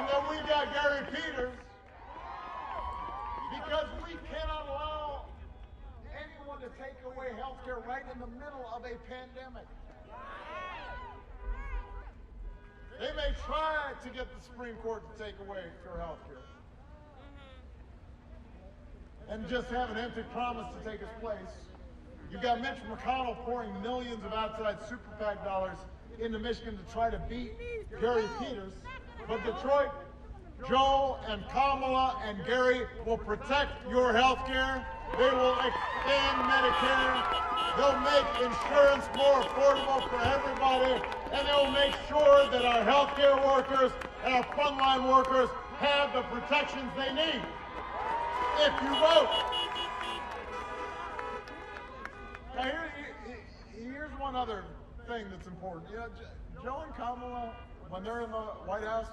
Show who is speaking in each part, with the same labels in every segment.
Speaker 1: And then we got Gary Peters, because we cannot allow anyone to take away health care right in the middle of a pandemic. They may try to get the Supreme Court to take away your health care and just have an empty promise to take its place. You've got Mitch McConnell pouring millions of outside super PAC dollars into Michigan to try to beat Gary Peters. But Detroit, Joe and Kamala and Gary will protect your health care. They will expand Medicare. They'll make insurance more affordable for everybody. And they'll make sure that our health care workers and our frontline workers have the protections they need. If you vote. Now here's one other thing that's important. You know, Joe and Kamala, when they're in the White House,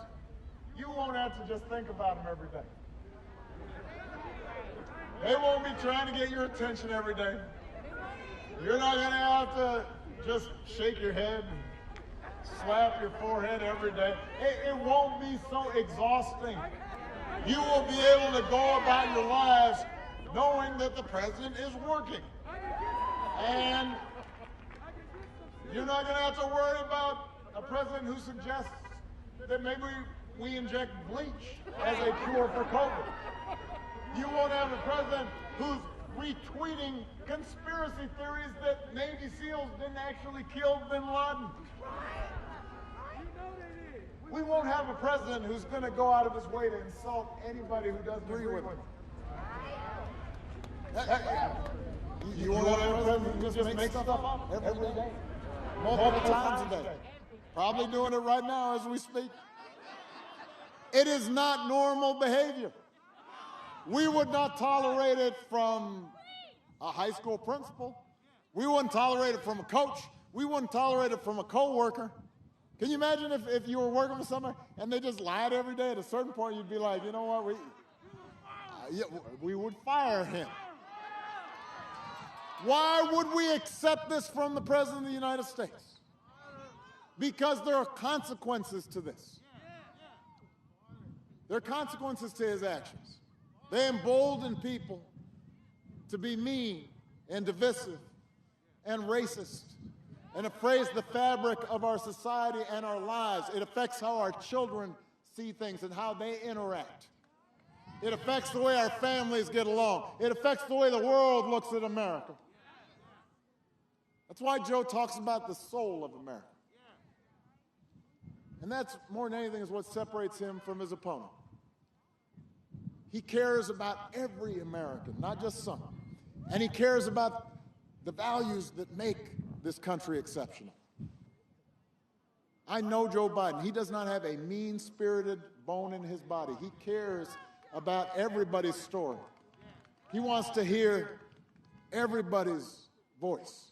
Speaker 1: you won't have to just think about them every day. They won't be trying to get your attention every day. You're not going to have to just shake your head and slap your forehead every day. It won't be so exhausting. You will be able to go about your lives knowing that the president is working. And you're not going to have to worry about a president who suggests that maybe we inject bleach as a cure for COVID. You won't have a president who's retweeting conspiracy theories that Navy SEALs didn't actually kill bin Laden. We won't have a president who's going to go out of his way to insult anybody who doesn't agree with him. You won't have a president who just makes stuff up every day, multiple times a day. Probably doing it right now as we speak. It is not normal behavior. We would not tolerate it from a high school principal. We wouldn't tolerate it from a coach. We wouldn't tolerate it from a coworker. Can you imagine if you were working with somebody and they just lied every day? At a certain point, you'd be like, you know what, we would fire him. Why would we accept this from the President of the United States? Because there are consequences to this. There are consequences to his actions. They embolden people to be mean and divisive and racist and appraise the fabric of our society and our lives. It affects how our children see things and how they interact. It affects the way our families get along. It affects the way the world looks at America. That's why Joe talks about the soul of America. And that's, more than anything, is what separates him from his opponent. He cares about every American, not just some. And he cares about the values that make this country exceptional. I know Joe Biden. He does not have a mean-spirited bone in his body. He cares about everybody's story. He wants to hear everybody's voice.